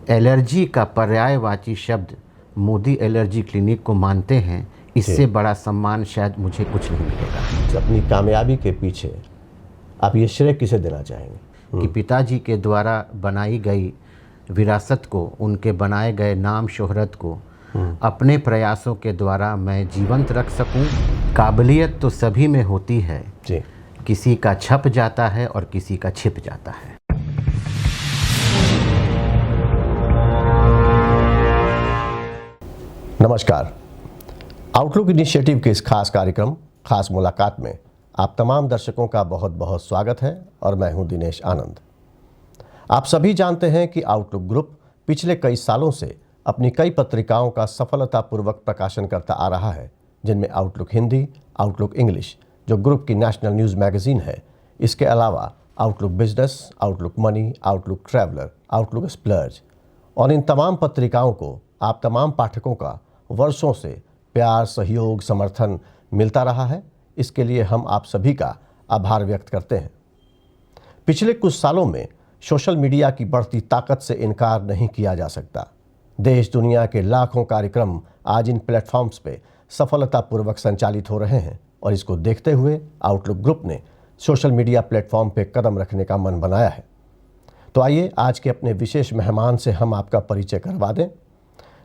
Allergy का पर्यायवाची शब्द मोदी एलर्जी क्लिनिक को मानते हैं, इससे बड़ा सम्मान शायद मुझे कुछ नहीं मिलेगा। अपनी कामयाबी के पीछे आप ये श्रेय किसे देना चाहेंगे? कि पिताजी के द्वारा बनाई गई विरासत को, उनके बनाए गए नाम शोहरत को अपने प्रयासों के द्वारा मैं जीवंत रख सकूं। काबिलियत तो सभी में होती है जी। किसी का छप जाता है और किसी का छिप जाता है। नमस्कार, आउटलुक इनिशिएटिव के इस खास कार्यक्रम खास मुलाकात में आप तमाम दर्शकों का बहुत बहुत स्वागत है और मैं हूं दिनेश आनंद। आप सभी जानते हैं कि आउटलुक ग्रुप पिछले कई सालों से अपनी कई पत्रिकाओं का सफलतापूर्वक प्रकाशन करता आ रहा है, जिनमें आउटलुक हिंदी, आउटलुक इंग्लिश जो ग्रुप की नेशनल न्यूज़ मैगजीन है, इसके अलावा outlook business, outlook money, outlook traveller, outlook splurge. और इन तमाम पत्रिकाओं को आप तमाम पाठकों का वर्षों से प्यार, सहयोग, समर्थन मिलता रहा है। इसके लिए हम आप सभी का आभार व्यक्त करते हैं। पिछले कुछ सालों में सोशल मीडिया की बढ़ती ताकत से इनकार नहीं किया जा सकता। देश दुनिया के लाखों कार्यक्रम आज इन प्लेटफॉर्म्स पे सफलतापूर्वक संचालित हो रहे हैं और इसको देखते हुए आउटलुक ग्रुप ने सोशल मीडिया प्लेटफॉर्म पे कदम रखने का मन बनाया है। तो आइए आज के अपने विशेष मेहमान से हम आपका परिचय करवा दें।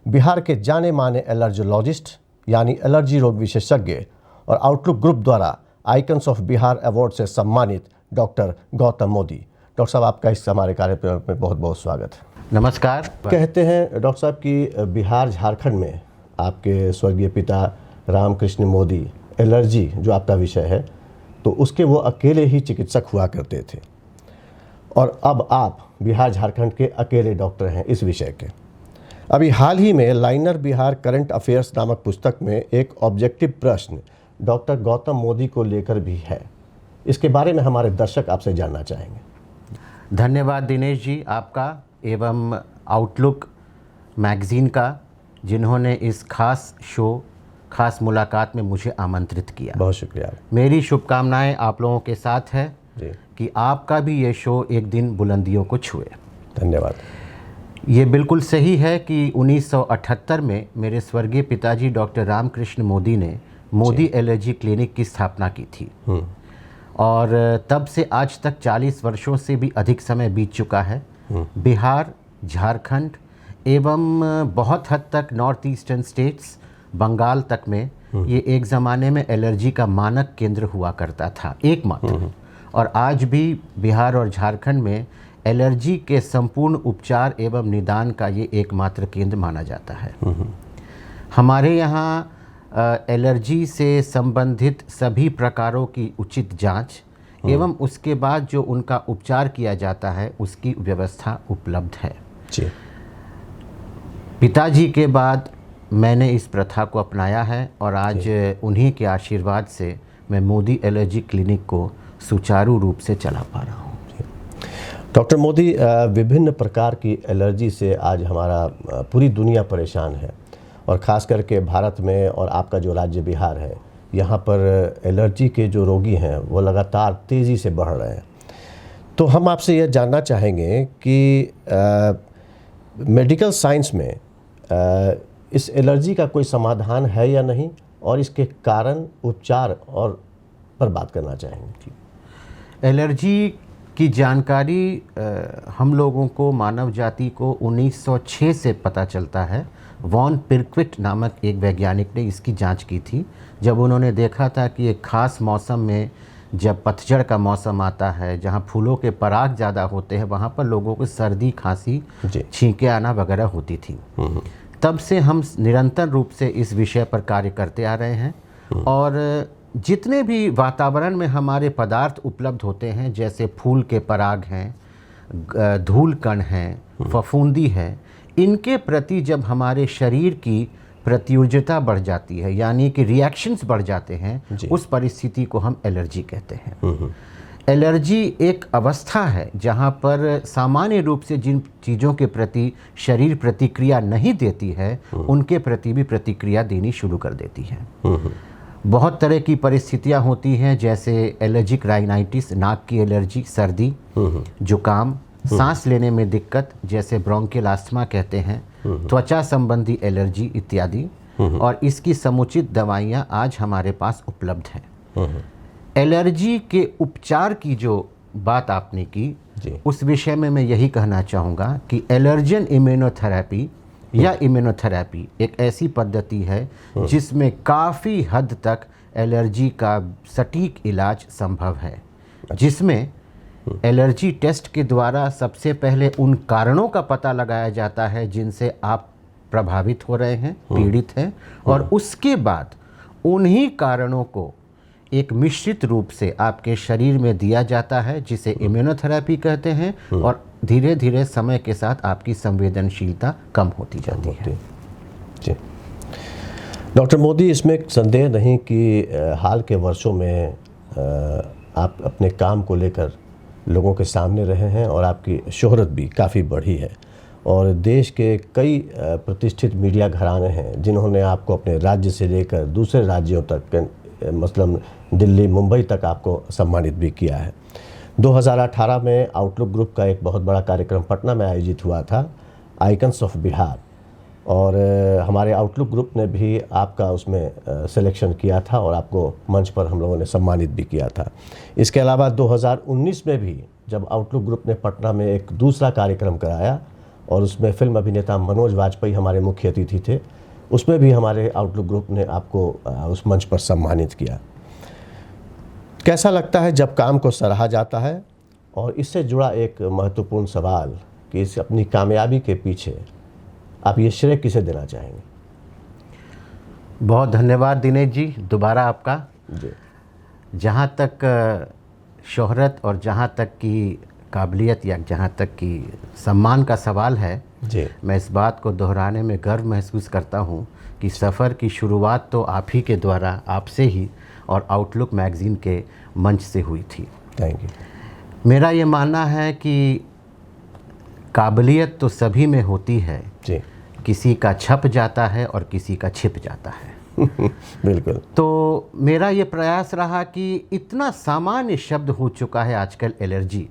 बिहार के जाने माने एलर्जोलॉजिस्ट यानी एलर्जी रोग विशेषज्ञ और आउटलुक ग्रुप द्वारा आइकन्स ऑफ बिहार अवार्ड से सम्मानित डॉक्टर गौतम मोदी। डॉक्टर साहब, आपका इस हमारे कार्यक्रम में बहुत बहुत स्वागत है। नमस्कार। कहते हैं डॉक्टर साहब कि बिहार झारखंड में आपके स्वर्गीय पिता रामकृष्ण मोदी, एलर्जी जो आपका विषय है, तो उसके वो अकेले ही चिकित्सक हुआ करते थे और अब आप बिहार झारखंड के अकेले डॉक्टर हैं इस विषय के। अभी हाल ही में लाइनर बिहार करंट अफेयर्स नामक पुस्तक में एक ऑब्जेक्टिव प्रश्न डॉक्टर गौतम मोदी को लेकर भी है। इसके बारे में हमारे दर्शक आपसे जानना चाहेंगे। धन्यवाद दिनेश जी आपका एवं आउटलुक मैगज़ीन का, जिन्होंने इस खास शो, खास मुलाकात में मुझे आमंत्रित किया। बहुत शुक्रिया। मेरी शुभकामनाएं आप लोगों के साथ है जी। कि आपका भी ये शो एक दिन बुलंदियों को छुए। धन्यवाद। ये बिल्कुल सही है कि 1978 में मेरे स्वर्गीय पिताजी डॉक्टर रामकृष्ण मोदी ने मोदी एलर्जी क्लिनिक की स्थापना की थी और तब से आज तक 40 वर्षों से भी अधिक समय बीत चुका है। बिहार, झारखंड एवं बहुत हद तक नॉर्थ ईस्टर्न स्टेट्स, बंगाल तक में ये एक ज़माने में एलर्जी का मानक केंद्र हुआ करता था, एकमात्र। और आज भी बिहार और झारखंड में एलर्जी के संपूर्ण उपचार एवं निदान का ये एकमात्र केंद्र माना जाता है। हमारे यहाँ एलर्जी से संबंधित सभी प्रकारों की उचित जांच एवं उसके बाद जो उनका उपचार किया जाता है उसकी व्यवस्था उपलब्ध है। जी। पिताजी के बाद मैंने इस प्रथा को अपनाया है और आज उन्हीं के आशीर्वाद से मैं मोदी एलर्जी क्लिनिक को सुचारू रूप से चला पा रहा हूँ। डॉक्टर मोदी, विभिन्न प्रकार की एलर्जी से आज हमारा पूरी दुनिया परेशान है और ख़ास करके भारत में और आपका जो राज्य बिहार है, यहाँ पर एलर्जी के जो रोगी हैं वो लगातार तेज़ी से बढ़ रहे हैं। तो हम आपसे यह जानना चाहेंगे कि मेडिकल साइंस में इस एलर्जी का कोई समाधान है या नहीं, और इसके कारण, उपचार और पर बात करना चाहेंगे। एलर्जी की जानकारी हम लोगों को, मानव जाति को 1906 से पता चलता है। वॉन पिरक्विट नामक एक वैज्ञानिक ने इसकी जांच की थी, जब उन्होंने देखा था कि एक ख़ास मौसम में, जब पतझड़ का मौसम आता है, जहां फूलों के पराग ज़्यादा होते हैं, वहां पर लोगों को सर्दी, खांसी, छींके आना वगैरह होती थी। तब से हम निरंतर रूप से इस विषय पर कार्य करते आ रहे हैं और जितने भी वातावरण में हमारे पदार्थ उपलब्ध होते हैं, जैसे फूल के पराग हैं, धूल कण हैं, फफूंदी है, इनके प्रति जब हमारे शरीर की प्रत्युर्जता बढ़ जाती है, यानी कि रिएक्शंस बढ़ जाते हैं, उस परिस्थिति को हम एलर्जी कहते हैं। एलर्जी एक अवस्था है जहाँ पर सामान्य रूप से जिन चीज़ों के प्रति शरीर प्रतिक्रिया नहीं देती है, उनके प्रति भी प्रतिक्रिया देनी शुरू कर देती है। बहुत तरह की परिस्थितियां होती हैं, जैसे एलर्जिक राइनाइटिस, नाक की एलर्जी, सर्दी, जुकाम, सांस लेने में दिक्कत जैसे ब्रोंकियल अस्थमा कहते हैं, त्वचा संबंधी एलर्जी इत्यादि, और इसकी समुचित दवाइयाँ आज हमारे पास उपलब्ध हैं। एलर्जी के उपचार की जो बात आपने की, उस विषय में मैं यही कहना चाहूँगा कि एलर्जन इम्यूनोथेरेपी या इम्यूनोथेरेपी एक ऐसी पद्धति है जिसमें काफ़ी हद तक एलर्जी का सटीक इलाज संभव है, जिसमें एलर्जी टेस्ट के द्वारा सबसे पहले उन कारणों का पता लगाया जाता है जिनसे आप प्रभावित हो रहे हैं, पीड़ित हैं, और उसके बाद उन्हीं कारणों को एक मिश्रित रूप से आपके शरीर में दिया जाता है जिसे इम्यूनोथेरेपी कहते हैं, और धीरे धीरे समय के साथ आपकी संवेदनशीलता कम होती जाती है। जी डॉक्टर मोदी, इसमें संदेह नहीं कि हाल के वर्षों में आप अपने काम को लेकर लोगों के सामने रहे हैं और आपकी शोहरत भी काफ़ी बढ़ी है, और देश के कई प्रतिष्ठित मीडिया घराने हैं जिन्होंने आपको अपने राज्य से लेकर दूसरे राज्यों तक, मतलब दिल्ली, मुंबई तक आपको सम्मानित भी किया है। 2018 में आउटलुक ग्रुप का एक बहुत बड़ा कार्यक्रम पटना में आयोजित हुआ था, आइकन्स ऑफ बिहार, और हमारे आउटलुक ग्रुप ने भी आपका उसमें सिलेक्शन किया था और आपको मंच पर हम लोगों ने सम्मानित भी किया था। इसके अलावा 2019 में भी जब आउटलुक ग्रुप ने पटना में एक दूसरा कार्यक्रम कराया और उसमें फिल्म अभिनेता मनोज वाजपेयी हमारे मुख्य अतिथि थे, उसमें भी हमारे आउटलुक ग्रुप ने आपको उस मंच पर सम्मानित किया। कैसा लगता है जब काम को सराहा जाता है? और इससे जुड़ा एक महत्वपूर्ण सवाल कि इस अपनी कामयाबी के पीछे आप ये श्रेय किसे देना चाहेंगे? बहुत धन्यवाद दिनेश जी, दोबारा आपका। जी। जहाँ तक शोहरत और जहाँ तक की काबिलियत या जहाँ तक कि सम्मान का सवाल है, जी, मैं इस बात को दोहराने में गर्व महसूस करता हूँ कि सफ़र की शुरुआत तो आप ही के द्वारा, आपसे ही और आउटलुक मैगज़ीन के मंच से हुई थी। Thank you. मेरा ये मानना है कि काबिलियत तो सभी में होती है, जी। किसी का छप जाता है और किसी का छिप जाता है। बिल्कुल। तो मेरा ये प्रयास रहा कि इतना सामान्य शब्द हो चुका है आजकल एलर्जी,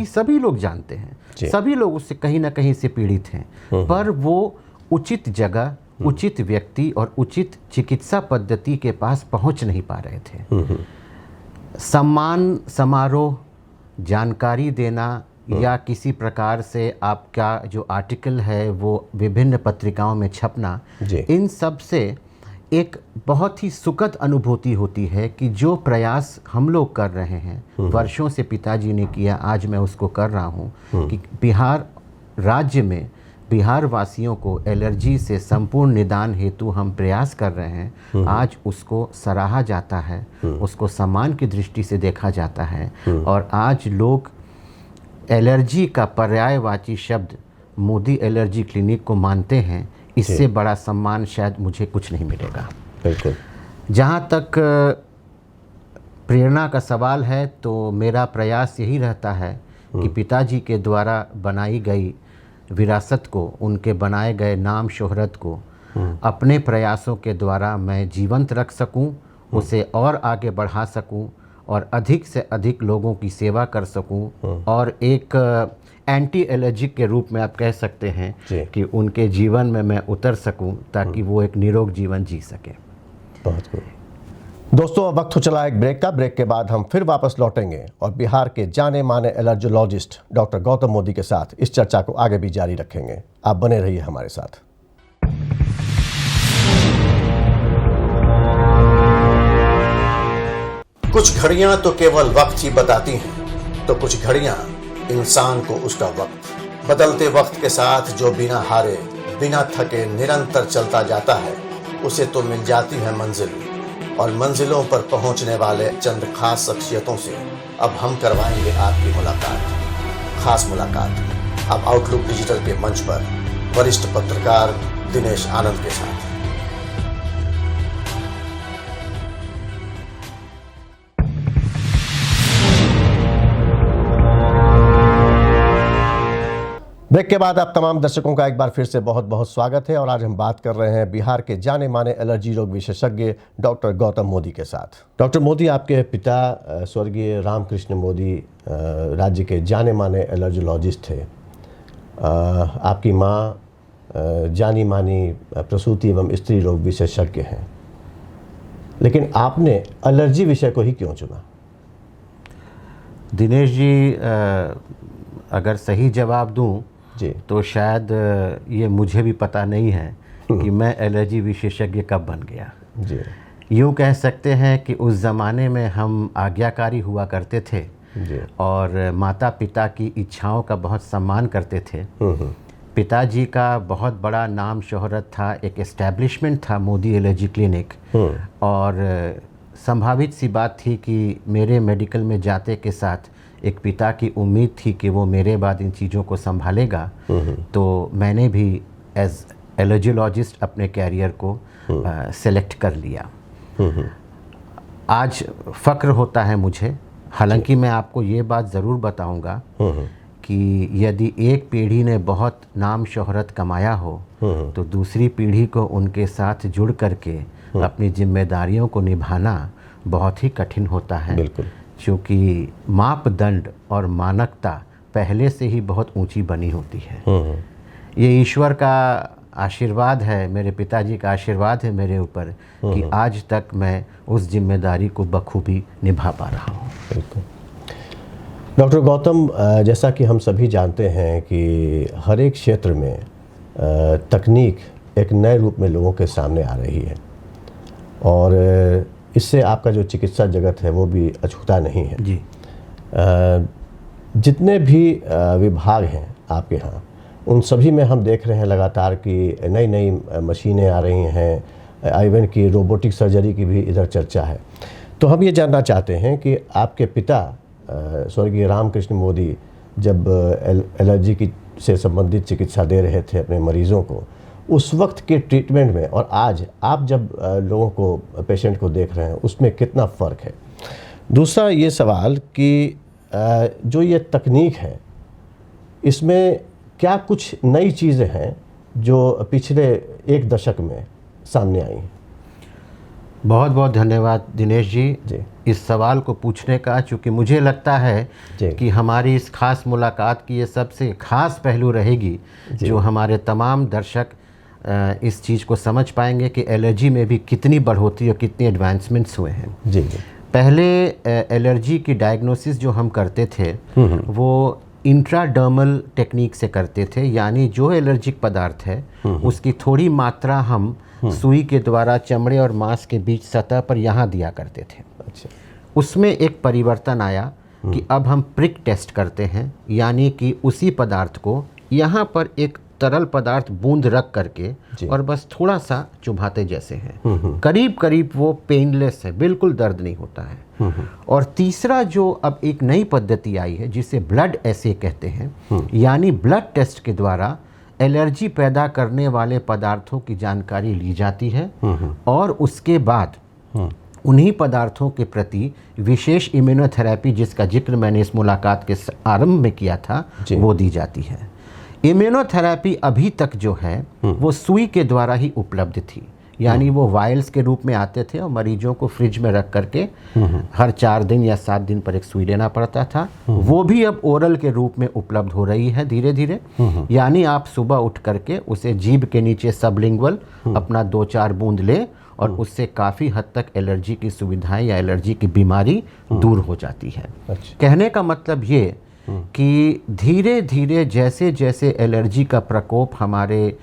सभी लोग जानते हैं, सभी लोग उससे कहीं ना कहीं से पीड़ित हैं, पर वो उचित जगह, उचित व्यक्ति और उचित चिकित्सा पद्धति के पास पहुंच नहीं पा रहे थे। सम्मान समारोह, जानकारी देना या किसी प्रकार से आपका जो आर्टिकल है वो विभिन्न पत्रिकाओं में छपना, इन सब से एक बहुत ही सुखद अनुभूति होती है कि जो प्रयास हम लोग कर रहे हैं, वर्षों से पिताजी ने किया, आज मैं उसको कर रहा हूँ कि बिहार राज्य में बिहार वासियों को एलर्जी से संपूर्ण निदान हेतु हम प्रयास कर रहे हैं। आज उसको सराहा जाता है, उसको सम्मान की दृष्टि से देखा जाता है, और आज लोग एलर्जी का पर्यायवाची शब्द मोदी एलर्जी क्लिनिक को मानते हैं। इससे बड़ा सम्मान शायद मुझे कुछ नहीं मिलेगा। बिल्कुल। जहाँ तक प्रेरणा का सवाल है, तो मेरा प्रयास यही रहता है कि पिताजी के द्वारा बनाई गई विरासत को, उनके बनाए गए नाम शोहरत को अपने प्रयासों के द्वारा मैं जीवंत रख सकूं, उसे और आगे बढ़ा सकूं और अधिक से अधिक लोगों की सेवा कर सकूं, और एक एंटी एलर्जिक के रूप में आप कह सकते हैं कि उनके जीवन में मैं उतर सकूं ताकि वो एक निरोग जीवन जी सके। बहुत खूब। दोस्तों, अब वक्त हो चला एक ब्रेक का। ब्रेक के बाद हम फिर वापस लौटेंगे और बिहार के जाने माने एलर्जोलॉजिस्ट डॉक्टर गौतम मोदी के साथ इस चर्चा को आगे भी जारी रखेंगे। आप बने रहिए हमारे साथ। कुछ घड़ियां तो केवल वक्त ही बताती हैं, तो कुछ घड़ियां इंसान को उसका वक्त। बदलते वक्त के साथ जो बिना हारे, बिना थके निरंतर चलता जाता है, उसे तो मिल जाती है मंजिल, और मंजिलों पर पहुंचने वाले चंद खास शख्सियतों से अब हम करवाएंगे आपकी मुलाकात। खास मुलाकात अब आउटलुक डिजिटल के मंच पर वरिष्ठ पत्रकार दिनेश आनंद के साथ। ब्रेक के बाद आप तमाम दर्शकों का एक बार फिर से बहुत बहुत स्वागत है और आज हम बात कर रहे हैं बिहार के जाने माने एलर्जी रोग विशेषज्ञ डॉक्टर गौतम मोदी के साथ। डॉक्टर मोदी, आपके पिता स्वर्गीय रामकृष्ण मोदी राज्य के जाने माने एलर्जोलॉजिस्ट थे। आपकी माँ जानी मानी प्रसूति एवं स्त्री रोग विशेषज्ञ हैं, लेकिन आपने एलर्जी विषय को ही क्यों चुना? दिनेश जी, अगर सही जवाब दूं जी, तो शायद ये मुझे भी पता नहीं है कि मैं एलर्जी विशेषज्ञ कब बन गया। जी, यूँ कह सकते हैं कि उस ज़माने में हम आज्ञाकारी हुआ करते थे जी, और माता पिता की इच्छाओं का बहुत सम्मान करते थे। पिताजी का बहुत बड़ा नाम शोहरत था, एक एस्टैब्लिशमेंट था मोदी एलर्जी क्लिनिक, और संभावित सी बात थी कि मेरे मेडिकल में जाते के साथ एक पिता की उम्मीद थी कि वो मेरे बाद इन चीज़ों को संभालेगा। तो मैंने भी एज एलर्जियोलॉजिस्ट अपने कैरियर को सेलेक्ट कर लिया। आज फ़क्र होता है मुझे, हालांकि मैं आपको ये बात ज़रूर बताऊंगा कि यदि एक पीढ़ी ने बहुत नाम शोहरत कमाया हो तो दूसरी पीढ़ी को उनके साथ जुड़ करके अपनी जिम्मेदारियों को निभाना बहुत ही कठिन होता है। बिल्कुल, क्योंकि मापदंड और मानकता पहले से ही बहुत ऊंची बनी होती है। ये ईश्वर का आशीर्वाद है, मेरे पिताजी का आशीर्वाद है मेरे ऊपर कि आज तक मैं उस जिम्मेदारी को बखूबी निभा पा रहा हूँ। बिल्कुल। डॉक्टर गौतम, जैसा कि हम सभी जानते हैं कि हर एक क्षेत्र में तकनीक एक नए रूप में लोगों के सामने आ रही है और इससे आपका जो चिकित्सा जगत है वो भी अछूता नहीं है। जी, जितने भी विभाग हैं आपके यहाँ, उन सभी में हम देख रहे हैं लगातार कि नई नई मशीनें आ रही हैं, इवन की रोबोटिक सर्जरी की भी इधर चर्चा है। तो हम ये जानना चाहते हैं कि आपके पिता स्वर्गीय रामकृष्ण मोदी जब एलर्जी की से संबंधित चिकित्सा दे रहे थे अपने मरीज़ों को, उस वक्त के ट्रीटमेंट में और आज आप जब लोगों को, पेशेंट को देख रहे हैं, उसमें कितना फ़र्क है? दूसरा ये सवाल कि जो ये तकनीक है, इसमें क्या कुछ नई चीज़ें हैं जो पिछले एक दशक में सामने आई हैं? बहुत बहुत धन्यवाद दिनेश जी, जी, इस सवाल को पूछने का, चूँकि मुझे लगता है जी, कि हमारी इस खास मुलाकात की ये सबसे खास पहलू रहेगी जो हमारे तमाम दर्शक इस चीज़ को समझ पाएंगे कि एलर्जी में भी कितनी बढ़ोतरी और कितनी एडवांसमेंट्स हुए हैं। जी, जी, पहले एलर्जी की डायग्नोसिस जो हम करते थे वो इंट्राडर्मल टेक्निक से करते थे, यानी जो एलर्जिक पदार्थ है उसकी थोड़ी मात्रा हम सुई के द्वारा चमड़े और मांस के बीच सतह पर यहाँ दिया करते थे। अच्छा, उसमें एक परिवर्तन आया कि अब हम प्रिक टेस्ट करते हैं, यानी कि उसी पदार्थ को यहाँ पर एक तरल पदार्थ बूंद रख करके और बस थोड़ा सा चुभाते जैसे हैं, करीब करीब वो पेनलेस है, बिल्कुल दर्द नहीं होता है। और तीसरा जो अब एक नई पद्धति आई है जिसे ब्लड एसे कहते हैं, यानी ब्लड टेस्ट के द्वारा एलर्जी पैदा करने वाले पदार्थों की जानकारी ली जाती है और उसके बाद उन्हीं पदार्थों के प्रति विशेष इम्यूनोथेरेपी, जिसका जिक्र मैंने इस मुलाकात के आरंभ में किया था, वो दी जाती है। इम्यूनोथेरेपी अभी तक जो है वो सुई के द्वारा ही उपलब्ध थी, यानी वो वायल्स के रूप में आते थे और मरीजों को फ्रिज में रख करके हर 4 दिन या 7 दिन पर एक सुई लेना पड़ता था। वो भी अब ओरल के रूप में उपलब्ध हो रही है धीरे धीरे, यानी आप सुबह उठ करके उसे जीभ के नीचे सबलिंगुअल अपना 2-4 बूंद ले और उससे काफ़ी हद तक एलर्जी की सुविधाएं या एलर्जी की बीमारी दूर हो जाती है। अच्छा, कहने का मतलब ये कि धीरे धीरे जैसे जैसे एलर्जी का प्रकोप हमारे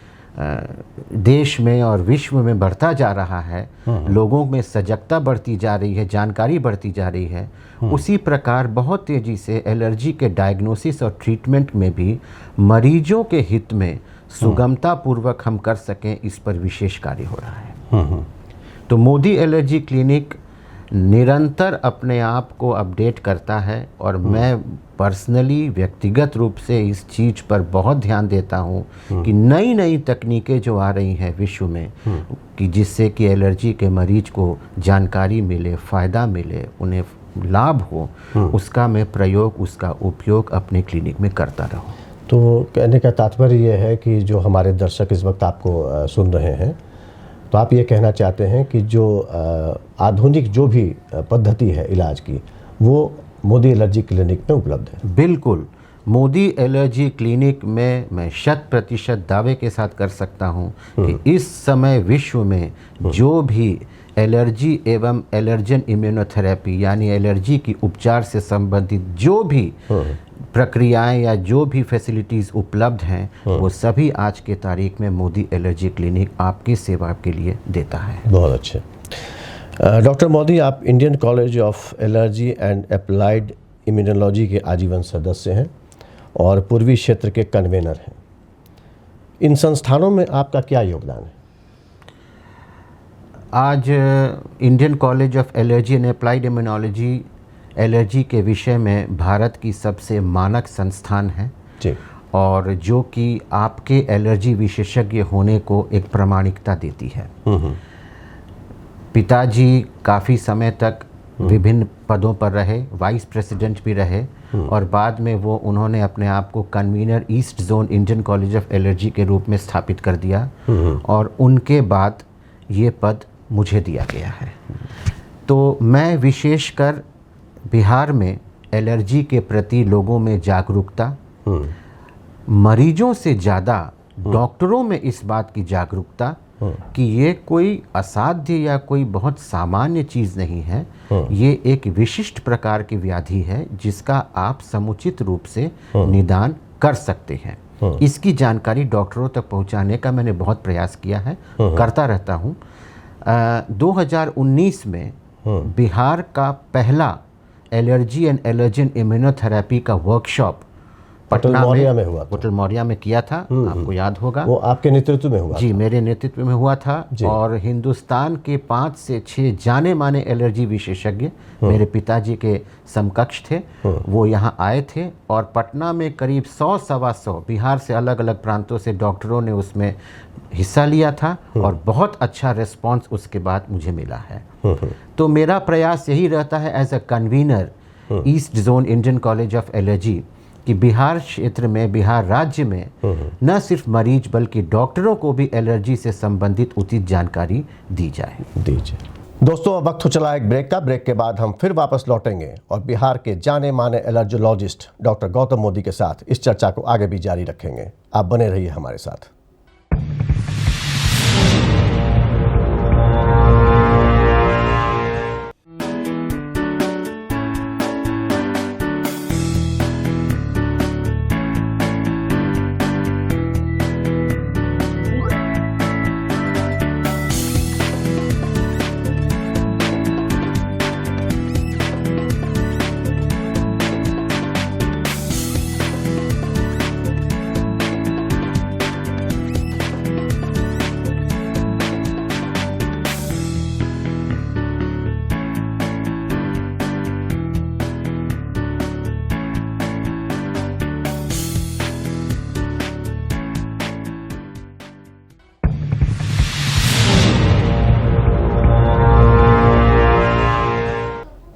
देश में और विश्व में बढ़ता जा रहा है, लोगों में सजगता बढ़ती जा रही है, जानकारी बढ़ती जा रही है, उसी प्रकार बहुत तेज़ी से एलर्जी के डायग्नोसिस और ट्रीटमेंट में भी मरीजों के हित में सुगमता पूर्वक हम कर सकें, इस पर विशेष कार्य हो रहा है। तो मोदी एलर्जी क्लिनिक निरंतर अपने आप को अपडेट करता है और मैं पर्सनली व्यक्तिगत रूप से इस चीज़ पर बहुत ध्यान देता हूँ कि नई नई तकनीकें जो आ रही हैं विश्व में, कि जिससे कि एलर्जी के मरीज को जानकारी मिले, फ़ायदा मिले, उन्हें लाभ हो, उसका मैं प्रयोग, उसका उपयोग अपने क्लिनिक में करता रहूँ। तो कहने का तात्पर्य ये है कि जो हमारे दर्शक इस वक्त आपको सुन रहे हैं, तो आप ये कहना चाहते हैं कि जो आधुनिक जो भी पद्धति है इलाज की, वो मोदी एलर्जी क्लिनिक में उपलब्ध है। बिल्कुल, मोदी एलर्जी क्लिनिक में मैं 100% दावे के साथ कर सकता हूं कि इस समय विश्व में जो भी एलर्जी एवं एलर्जन इम्यूनोथेरेपी यानी एलर्जी की उपचार से संबंधित जो भी प्रक्रियाएं या जो भी फैसिलिटीज़ उपलब्ध हैं, वो सभी आज के तारीख में मोदी एलर्जी क्लिनिक आपकी सेवा के लिए देता है। बहुत अच्छे। डॉक्टर मोदी, आप Indian college of allergy and applied immunology के आजीवन सदस्य हैं और पूर्वी क्षेत्र के कन्वेनर हैं। इन संस्थानों में आपका क्या योगदान है? आज Indian college of allergy and applied immunology allergy के विषय में भारत की सबसे मानक संस्थान है जी। और जो कि आपके एलर्जी विशेषज्ञ होने को एक प्रामाणिकता देती है। पिताजी काफ़ी समय तक विभिन्न पदों पर रहे, वाइस प्रेसिडेंट भी रहे और बाद में वो उन्होंने अपने आप को convener East zone Indian college of allergy के रूप में स्थापित कर दिया और उनके बाद ये पद मुझे दिया गया है। तो मैं विशेषकर बिहार में एलर्जी के प्रति लोगों में जागरूकता, मरीजों से ज़्यादा डॉक्टरों में इस बात की जागरूकता कि ये कोई असाध्य या कोई बहुत सामान्य चीज़ नहीं है, ये एक विशिष्ट प्रकार की व्याधि है जिसका आप समुचित रूप से निदान कर सकते हैं। इसकी जानकारी डॉक्टरों तक पहुंचाने का मैंने बहुत प्रयास किया है, करता रहता हूं। 2019 में बिहार का पहला एलर्जी एंड एलर्जन इम्यूनोथेरेपी का वर्कशॉप पटना में हुआ था। होटल मौर्या में किया था, आपको याद होगा। वो आपके नेतृत्व में हुआ? जी, मेरे नेतृत्व में हुआ था और हिंदुस्तान के 5 से 6 जाने माने एलर्जी विशेषज्ञ मेरे पिताजी के समकक्ष थे, वो यहाँ आए थे और पटना में करीब 100-125 बिहार से अलग अलग प्रांतों से डॉक्टरों ने उसमें हिस्सा लिया था और बहुत अच्छा रिस्पांस उसके बाद मुझे मिला है। तो मेरा प्रयास यही रहता है as a convener East zone Indian college of allergy कि बिहार क्षेत्र में, बिहार राज्य में न सिर्फ मरीज बल्कि डॉक्टरों को भी एलर्जी से संबंधित उचित जानकारी दी जाए। दोस्तों, अब वक्त हो चला एक ब्रेक का। ब्रेक के बाद हम फिर वापस लौटेंगे और बिहार के जाने माने एलर्जोलॉजिस्ट डॉक्टर गौतम मोदी के साथ इस चर्चा को आगे भी जारी रखेंगे। आप बने रहिए हमारे साथ।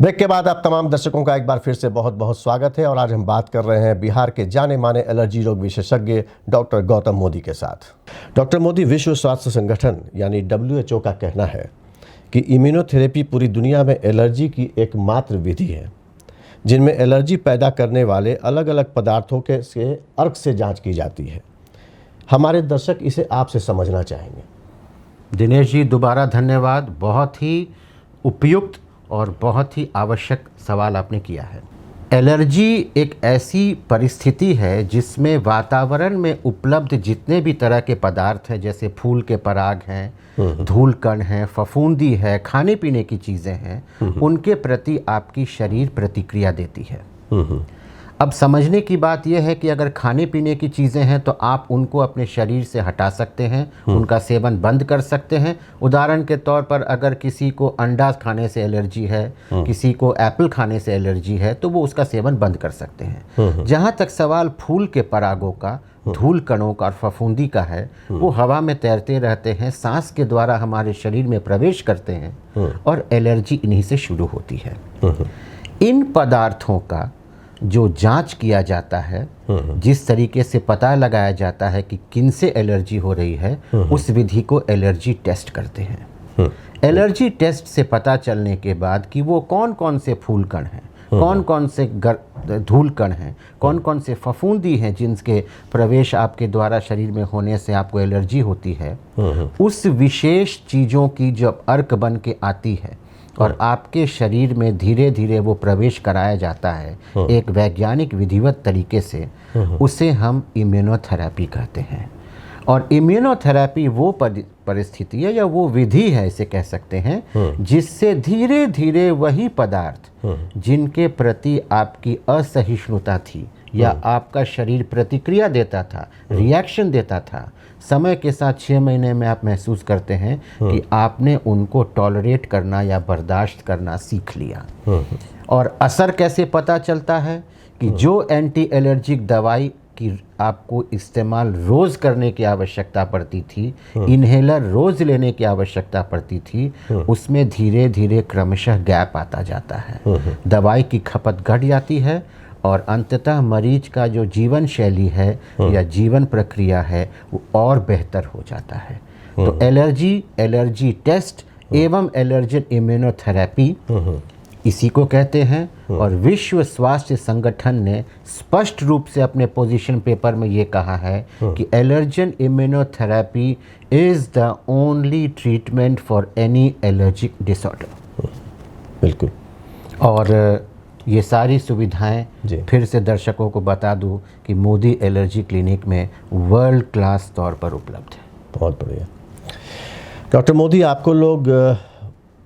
ब्रेक के बाद आप तमाम दर्शकों का एक बार फिर से बहुत बहुत स्वागत है और आज हम बात कर रहे हैं बिहार के जाने माने एलर्जी रोग विशेषज्ञ डॉक्टर गौतम मोदी के साथ। डॉक्टर मोदी, विश्व स्वास्थ्य संगठन यानी WHO का कहना है कि इम्यूनोथेरेपी पूरी दुनिया में एलर्जी की एकमात्र विधि है जिनमें एलर्जी पैदा करने वाले अलग अलग पदार्थों के से अर्क से जाँच की जाती है। हमारे दर्शक इसे आपसे समझना चाहेंगे। दिनेश जी, दोबारा धन्यवाद। बहुत ही उपयुक्त और बहुत ही आवश्यक सवाल आपने किया है। एलर्जी एक ऐसी परिस्थिति है जिसमें वातावरण में उपलब्ध जितने भी तरह के पदार्थ हैं, जैसे फूल के पराग हैं, धूल कण हैं, फफूंदी है, खाने पीने की चीज़ें हैं, उनके प्रति आपकी शरीर प्रतिक्रिया देती है। अब समझने की बात यह है कि अगर खाने पीने की चीज़ें हैं तो आप उनको अपने शरीर से हटा सकते हैं, उनका सेवन बंद कर सकते हैं। उदाहरण के तौर पर अगर किसी को अंडा खाने से एलर्जी है, किसी को एप्पल खाने से एलर्जी है, तो वो उसका सेवन बंद कर सकते हैं। जहाँ तक सवाल फूल के परागों का, धूल कणों का और फफूंदी का है, वो हवा में तैरते रहते हैं, सांस के द्वारा हमारे शरीर में प्रवेश करते हैं और एलर्जी इन्हीं से शुरू होती है। इन पदार्थों का जो जांच किया जाता है, जिस तरीके से पता लगाया जाता है कि किन से एलर्जी हो रही है, उस विधि को एलर्जी टेस्ट कहते हैं। एलर्जी टेस्ट से पता चलने के बाद कि वो कौन कौन से फूल कण हैं, कौन कौन से धूल कण हैं, कौन कौन से फफूंदी हैं जिनके प्रवेश आपके द्वारा शरीर में होने से आपको एलर्जी होती है, उस विशेष चीज़ों की जब अर्क बन के आती है और आपके शरीर में धीरे धीरे वो प्रवेश कराया जाता है एक वैज्ञानिक विधिवत तरीके से, उसे हम इम्यूनोथेरेपी कहते हैं। और इम्यूनोथेरेपी वो परिस्थिति है या वो विधि है, इसे कह सकते हैं, जिससे धीरे धीरे वही पदार्थ जिनके प्रति आपकी असहिष्णुता थी या आपका शरीर प्रतिक्रिया देता था, रिएक्शन देता था, समय के साथ 6 महीने में आप महसूस करते हैं कि आपने उनको टॉलरेट करना या बर्दाश्त करना सीख लिया। और असर कैसे पता चलता है कि जो एंटी एलर्जिक दवाई की आपको इस्तेमाल रोज़ करने की आवश्यकता पड़ती थी, इन्हेलर रोज़ लेने की आवश्यकता पड़ती थी, उसमें धीरे धीरे क्रमशः गैप आता जाता है, दवाई की खपत घट जाती है और अंततः मरीज का जो जीवन शैली है या जीवन प्रक्रिया है वो और बेहतर हो जाता है। तो एलर्जी टेस्ट एवं एलर्जन इम्यूनोथेरेपी इसी को कहते हैं। और विश्व स्वास्थ्य संगठन ने स्पष्ट रूप से अपने पोजीशन पेपर में ये कहा है कि allergen immunotherapy is the only treatment for any allergic disorder. बिल्कुल। और ये सारी सुविधाएं फिर से दर्शकों को बता दूं कि मोदी एलर्जी क्लिनिक में वर्ल्ड क्लास तौर पर उपलब्ध है। बहुत बढ़िया। डॉक्टर मोदी, आपको लोग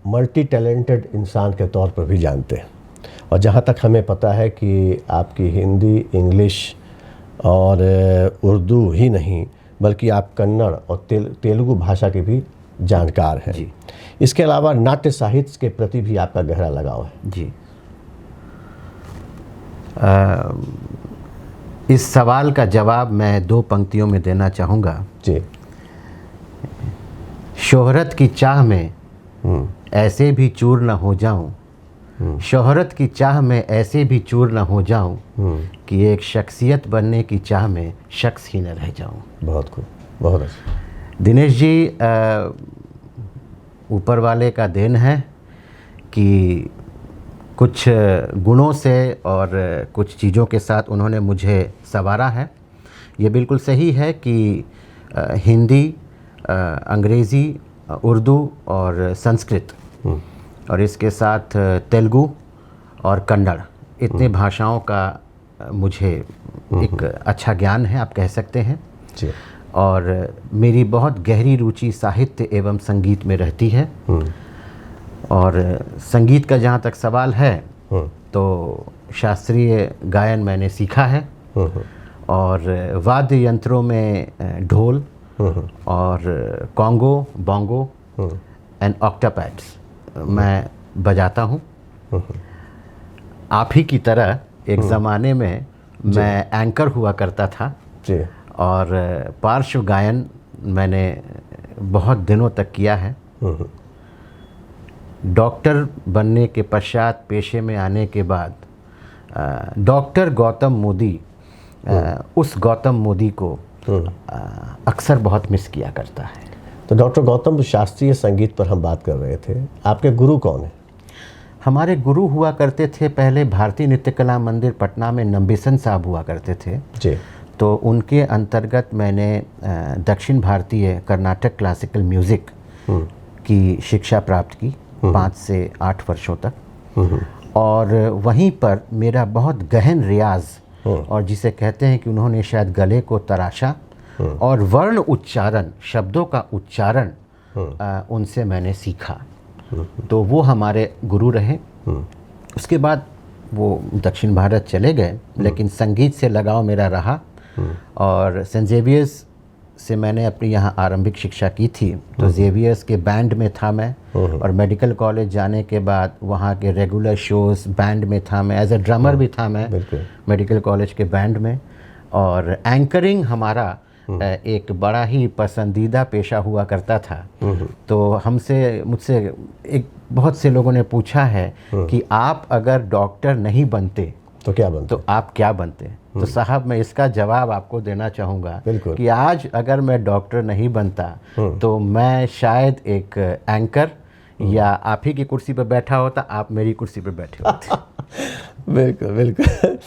मल्टी टैलेंटेड इंसान के तौर पर भी जानते हैं और जहाँ तक हमें पता है कि आपकी हिंदी, इंग्लिश और उर्दू ही नहीं बल्कि आप कन्नड़ और तेलुगु भाषा के भी जानकार हैं जी। इसके अलावा नाट्य साहित्य के प्रति भी आपका गहरा लगाव है जी। इस सवाल का जवाब मैं 2 पंक्तियों में देना चाहूँगा जी। शोहरत की चाह में ऐसे भी चूर न हो जाऊं, शोहरत की चाह में ऐसे भी चूर न हो जाऊं कि एक शख्सियत बनने की चाह में शख्स ही न रह जाऊं। बहुत खूब, बहुत अच्छा। दिनेश जी, ऊपर वाले का देन है कि कुछ गुणों से और कुछ चीज़ों के साथ उन्होंने मुझे संवारा है। ये बिल्कुल सही है कि हिंदी, अंग्रेज़ी, उर्दू और संस्कृत और इसके साथ तेलुगु और कन्नड़, इतने भाषाओं का मुझे एक अच्छा ज्ञान है, आप कह सकते हैं जी। और मेरी बहुत गहरी रुचि साहित्य एवं संगीत में रहती है। और संगीत का जहाँ तक सवाल है तो शास्त्रीय गायन मैंने सीखा है और वाद्य यंत्रों में ढोल और कॉन्गो, बोंगो एंड ऑक्टापैड्स मैं बजाता हूँ। आप ही की तरह एक ज़माने में मैं एंकर हुआ करता था जी। और पार्श्व गायन मैंने बहुत दिनों तक किया है। डॉक्टर बनने के पश्चात पेशे में आने के बाद डॉक्टर गौतम मोदी उस गौतम मोदी को अक्सर बहुत मिस किया करता है। तो डॉक्टर गौतम, शास्त्रीय संगीत पर हम बात कर रहे थे, आपके गुरु कौन हैं? हमारे गुरु हुआ करते थे पहले भारतीय नृत्य कला मंदिर पटना में नंबिसन साहब हुआ करते थे जी। तो उनके अंतर्गत मैंने दक्षिण भारतीय कर्नाटक क्लासिकल म्यूज़िक की शिक्षा प्राप्त की 5 से 8 वर्षों तक। और वहीं पर मेरा बहुत गहन रियाज और जिसे कहते हैं कि उन्होंने शायद गले को तराशा और वर्ण उच्चारण, शब्दों का उच्चारण उनसे मैंने सीखा। तो वो हमारे गुरु रहे। उसके बाद वो दक्षिण भारत चले गए, लेकिन संगीत से लगाव मेरा रहा और सेंट जेवियर्स से मैंने अपनी यहाँ आरंभिक शिक्षा की थी। तो जेवियर्स के बैंड में था मैं और मेडिकल कॉलेज जाने के बाद वहाँ के रेगुलर शोज़ बैंड में था मैं, एज ए ड्रमर भी था मैं मेडिकल कॉलेज के बैंड में। और एंकरिंग हमारा एक बड़ा ही पसंदीदा पेशा हुआ करता था। तो मुझसे एक बहुत से लोगों ने पूछा है कि आप अगर डॉक्टर नहीं बनते तो क्या बनते? तो आप क्या बनते? तो साहब मैं इसका जवाब आपको देना चाहूँगा बिल्कुल। कि आज अगर मैं डॉक्टर नहीं बनता तो मैं शायद एक एंकर या आप ही की कुर्सी पर बैठा होता, आप मेरी कुर्सी पर बैठे होते। बिल्कुल बिल्कुल।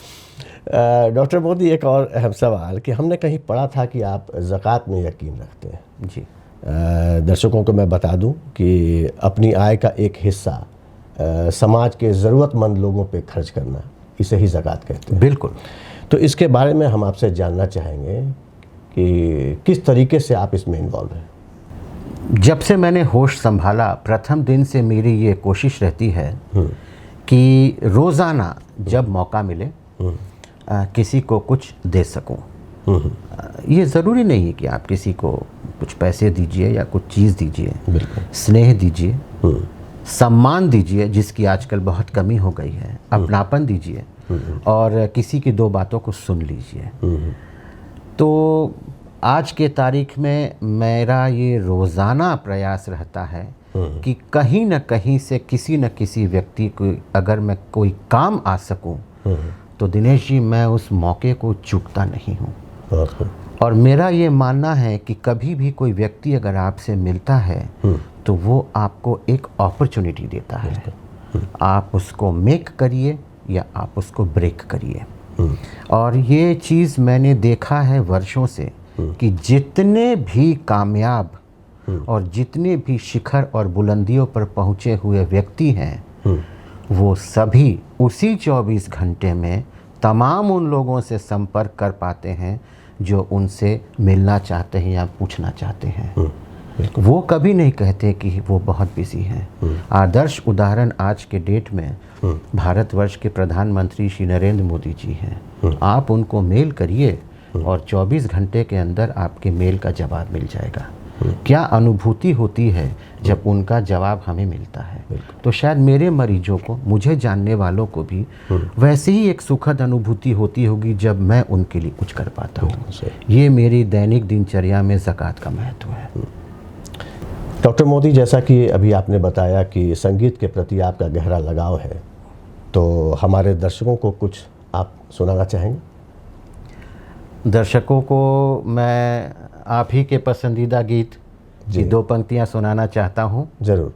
डॉक्टर मोदी, एक और अहम सवाल कि हमने कहीं पढ़ा था कि आप ज़कात में यकीन रखते हैं। जी। दर्शकों को मैं बता दूं कि अपनी आय का एक हिस्सा समाज के ज़रूरतमंद लोगों पे खर्च करना, इसे ही ज़कात कहते हैं। बिल्कुल। तो इसके बारे में हम आपसे जानना चाहेंगे कि किस तरीके से आप इसमें इन्वॉल्व हैं। जब से मैंने होश संभाला, प्रथम दिन से मेरी ये कोशिश रहती है कि रोज़ाना जब मौका मिले किसी को कुछ दे सकूं। ये ज़रूरी नहीं है कि आप किसी को कुछ पैसे दीजिए या कुछ चीज़ दीजिए, स्नेह दीजिए, सम्मान दीजिए जिसकी आजकल बहुत कमी हो गई है, अपनापन दीजिए और किसी की दो बातों को सुन लीजिए। तो आज के तारीख में मेरा ये रोज़ाना प्रयास रहता है कि कहीं न कहीं से किसी न किसी व्यक्ति को अगर मैं कोई काम आ सकूं तो दिनेश जी मैं उस मौके को चूकता नहीं हूं। और मेरा ये मानना है कि कभी भी कोई व्यक्ति अगर आपसे मिलता है तो वो आपको एक अपॉर्चुनिटी देता है, आप उसको मेक करिए या आप उसको ब्रेक करिए। और ये चीज़ मैंने देखा है वर्षों से कि जितने भी कामयाब और जितने भी शिखर और बुलंदियों पर पहुँचे हुए व्यक्ति हैं वो सभी उसी 24 घंटे में तमाम उन लोगों से संपर्क कर पाते हैं जो उनसे मिलना चाहते हैं या पूछना चाहते हैं। वो कभी नहीं कहते कि वो बहुत बिजी हैं। आदर्श उदाहरण आज के डेट में भारतवर्ष के प्रधानमंत्री श्री नरेंद्र मोदी जी हैं। आप उनको मेल करिए और 24 घंटे के अंदर आपके मेल का जवाब मिल जाएगा। क्या अनुभूति होती है जब उनका जवाब हमें मिलता है। तो शायद मेरे मरीजों को, मुझे जानने वालों को भी वैसे ही एक सुखद अनुभूति होती होगी जब मैं उनके लिए कुछ कर पाता हूँ। ये मेरी दैनिक दिनचर्या में ज़कात का महत्व है। डॉक्टर मोदी, जैसा कि अभी आपने बताया कि संगीत के प्रति आपका गहरा लगाव है, तो हमारे दर्शकों को कुछ आप सुनाना चाहेंगे? दर्शकों को मैं आप ही के पसंदीदा गीत की 2 पंक्तियां सुनाना चाहता हूँ। ज़रूर।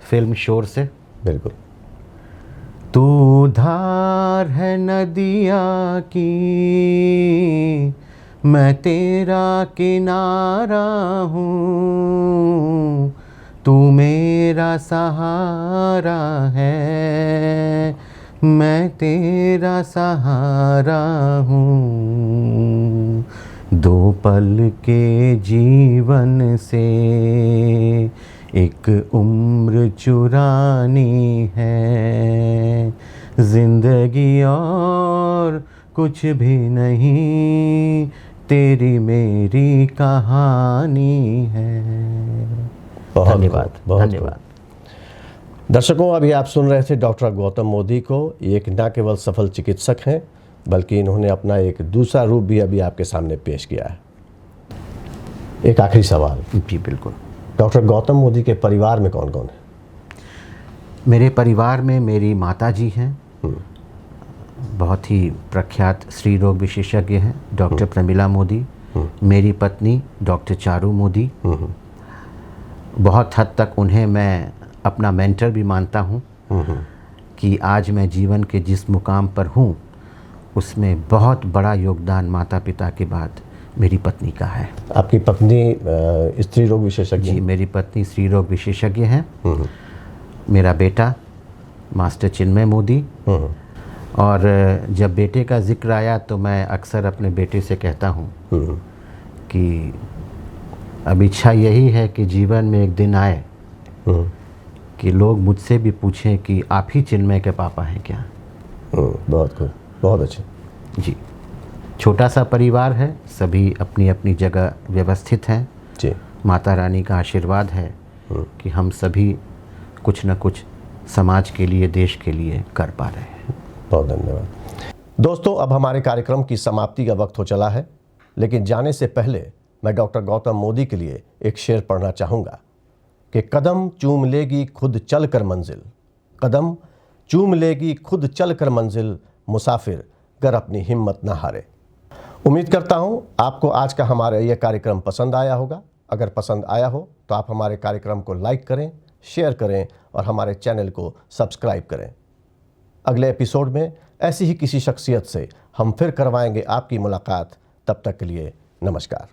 फिल्म शोर से। बिल्कुल। तू धार है नदिया की, मैं तेरा किनारा हूँ, तू मेरा सहारा है, मैं तेरा सहारा हूँ। 2 पल के जीवन से एक उम्र चुरानी है, जिंदगी और कुछ भी नहीं, तेरी मेरी कहानी है। धन्यवाद। धन्यवाद। दर्शकों, अभी आप सुन रहे थे डॉक्टर गौतम मोदी को। ये एक न केवल सफल चिकित्सक हैं बल्कि इन्होंने अपना एक दूसरा रूप भी अभी आपके सामने पेश किया है। एक आखिरी सवाल। जी बिल्कुल। डॉक्टर गौतम मोदी के परिवार में कौन कौन है? मेरे परिवार में मेरी माता जी हैं, बहुत ही प्रख्यात स्त्री रोग विशेषज्ञ हैं, डॉक्टर प्रमिला मोदी। मेरी पत्नी डॉक्टर चारू मोदी। बहुत हद तक उन्हें मैं अपना मेंटर भी मानता हूँ कि आज मैं जीवन के जिस मुकाम पर हूँ उसमें बहुत बड़ा योगदान माता पिता के बाद मेरी पत्नी का है। आपकी पत्नी स्त्री रोग विशेषज्ञ? जी, मेरी पत्नी स्त्री रोग विशेषज्ञ हैं। मेरा बेटा मास्टर चिन्मय मोदी। और जब बेटे का जिक्र आया तो मैं अक्सर अपने बेटे से कहता हूँ कि अब इच्छा यही है कि जीवन में एक दिन आए कि लोग मुझसे भी पूछें कि आप ही चिन्मय के पापा हैं क्या। बहुत खूब, बहुत अच्छे। जी, छोटा सा परिवार है, सभी अपनी अपनी जगह व्यवस्थित हैं। जी, माता रानी का आशीर्वाद है कि हम सभी कुछ न कुछ समाज के लिए, देश के लिए कर पा रहे हैं। बहुत धन्यवाद। दोस्तों, अब हमारे कार्यक्रम की समाप्ति का वक्त हो चला है, लेकिन जाने से पहले मैं डॉक्टर गौतम मोदी के लिए एक शेर पढ़ना चाहूँगा कि कदम चूम लेगी खुद चल कर मंजिल, कदम चूम लेगी खुद चल कर मंजिल, मुसाफिर गर अपनी हिम्मत न हारे। उम्मीद करता हूं आपको आज का हमारा यह कार्यक्रम पसंद आया होगा। अगर पसंद आया हो तो आप हमारे कार्यक्रम को लाइक करें, शेयर करें और हमारे चैनल को सब्सक्राइब करें। अगले एपिसोड में ऐसी ही किसी शख्सियत से हम फिर करवाएंगे आपकी मुलाकात। तब तक के लिए नमस्कार।